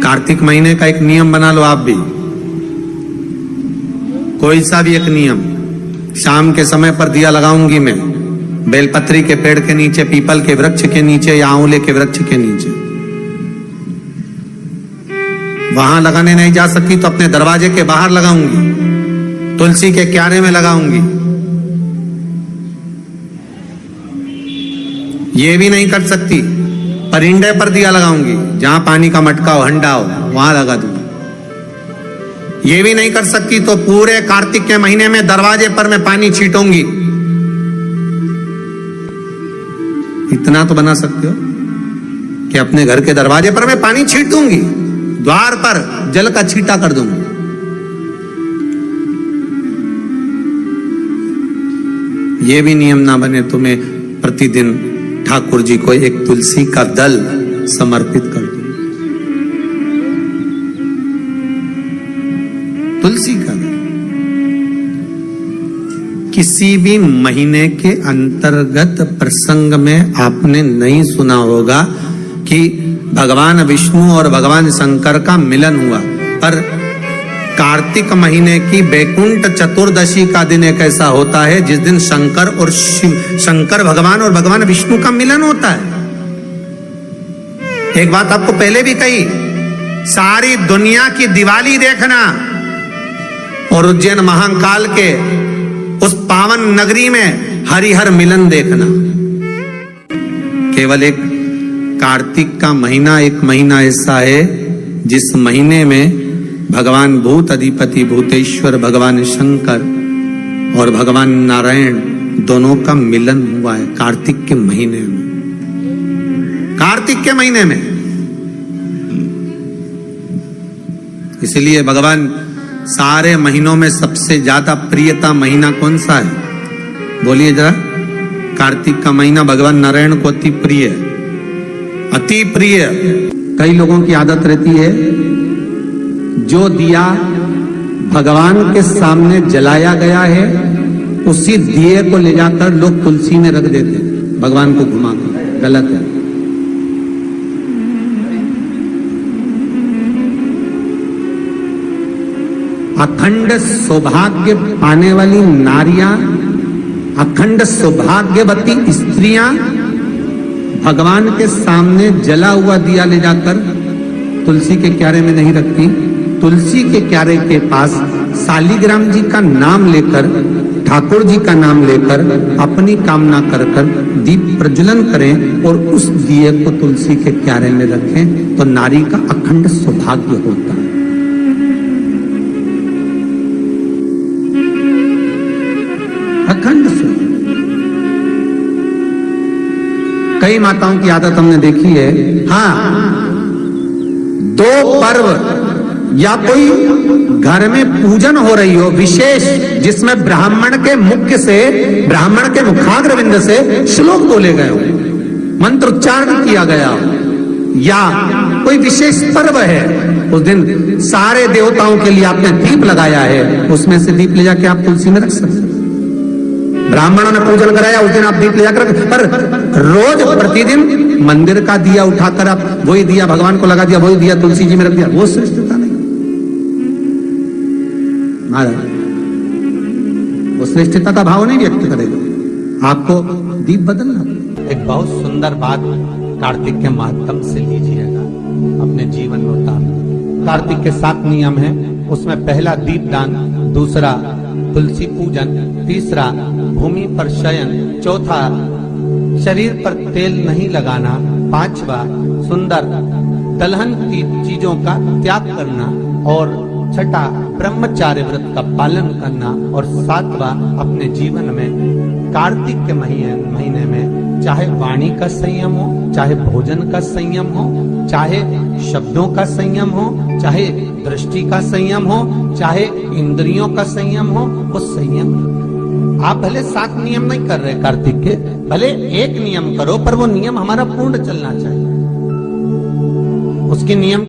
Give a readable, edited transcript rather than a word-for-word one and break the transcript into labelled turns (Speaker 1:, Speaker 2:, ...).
Speaker 1: कार्तिक महीने का एक नियम बना लो आप भी, कोई सा भी एक नियम। शाम के समय पर दिया लगाऊंगी मैं बेलपत्री के पेड़ के नीचे, पीपल के वृक्ष के नीचे या आंवले के वृक्ष के नीचे। वहां लगाने नहीं जा सकती तो अपने दरवाजे के बाहर लगाऊंगी, तुलसी के क्यारे में लगाऊंगी। ये भी नहीं कर सकती, परिंदे पर दिया लगाऊंगी, जहां पानी का मटका हो, हंडा हो, वहां लगा दूंगी। ये भी नहीं कर सकती तो पूरे कार्तिक के महीने में दरवाजे पर मैं पानी छीटूंगी। इतना तो बना सकते हो कि अपने घर के दरवाजे पर मैं पानी छीट दूंगी, द्वार पर जल का छींटा कर दूंगी। ये भी नियम ना बने तो मैं प्रतिदिन ठाकुर जी को एक तुलसी का दल समर्पित कर दूं। तुलसी का दल किसी भी महीने के अंतर्गत प्रसंग में आपने नहीं सुना होगा कि भगवान विष्णु और भगवान शंकर का मिलन हुआ, पर कार्तिक महीने की बैकुंठ चतुर्दशी का दिन एक ऐसा होता है जिस दिन शंकर और शंकर भगवान और भगवान विष्णु का मिलन होता है। एक बात आपको पहले भी कही, सारी दुनिया की दिवाली देखना और उज्जैन महाकाल के उस पावन नगरी में हरिहर मिलन देखना। केवल एक कार्तिक का महीना, एक महीना ऐसा है जिस महीने में भगवान भूत अधिपति भूतेश्वर भगवान शंकर और भगवान नारायण दोनों का मिलन हुआ है कार्तिक के महीने में। कार्तिक के महीने में इसलिए भगवान सारे महीनों में सबसे ज्यादा प्रियता महीना कौन सा है? बोलिए जरा। कार्तिक का महीना भगवान नारायण को अति प्रिय है, अति प्रिय। कई लोगों की आदत रहती है, जो दिया भगवान के सामने जलाया गया है उसी दिए को ले जाकर लोग तुलसी में रख देते हैं, भगवान को घुमाकर। गलत है। अखंड सौभाग्य पाने वाली नारियां, अखंड सौभाग्यवती स्त्रियां भगवान के सामने जला हुआ दिया ले जाकर तुलसी के क्यारे में नहीं रखती। तुलसी के क्यारे के पास शालिग्राम जी का नाम लेकर, ठाकुर जी का नाम लेकर अपनी कामना कर कर दीप प्रज्वलन करें और उस दिए को तुलसी के क्यारे में रखें तो नारी का अखंड सौभाग्य होता है। अखंड सौभाग्य। कई माताओं की आदत हमने देखी है, हाँ, दो पर्व या कोई घर में पूजन हो रही हो विशेष, जिसमें ब्राह्मण के मुख से, ब्राह्मण के मुखाग्रविंद से श्लोक बोले गए हो, मंत्र उच्चारण किया गया हो, या कोई विशेष पर्व है, उस दिन सारे देवताओं के लिए आपने दीप लगाया है, उसमें से दीप ले जाके आप तुलसी में रख सकते। ब्राह्मणों ने पूजन कराया, उस दिन आप दीप ले जाकर, पर रोज प्रतिदिन मंदिर का दिया उठाकर आप वही दिया भगवान को लगा दिया, वही दिया तुलसी जी में रख दिया, वो श्रेष्ठता नहीं। वो श्रेष्ठता का भाव नहीं व्यक्त करेगा, आपको दीप बदलना। एक बहुत सुंदर बात कार्तिक के माध्यम से लीजिएगा अपने जीवन में उतार। कार्तिक के 7 नियम हैं, उसमें पहला दीपदान, दूसरा तुलसी पूजन, तीसरा भूमि पर शयन, चौथा शरीर पर तेल नहीं लगाना, पांचवा सुंदर दलहन की चीजों का त्याग करना, और छठा ब्रह्मचार्य व्रत का पालन करना, और सातवां अपने जीवन में कार्तिक के महीने में चाहे वाणी का संयम हो, चाहे भोजन का संयम हो, चाहे शब्दों का संयम हो, चाहे दृष्टि का संयम हो, चाहे इंद्रियों का संयम हो, वो संयम। आप भले 7 नियम नहीं कर रहे कार्तिक के, भले एक नियम करो, पर वो नियम हमारा पूर्ण चलना चाहिए। उसके नियम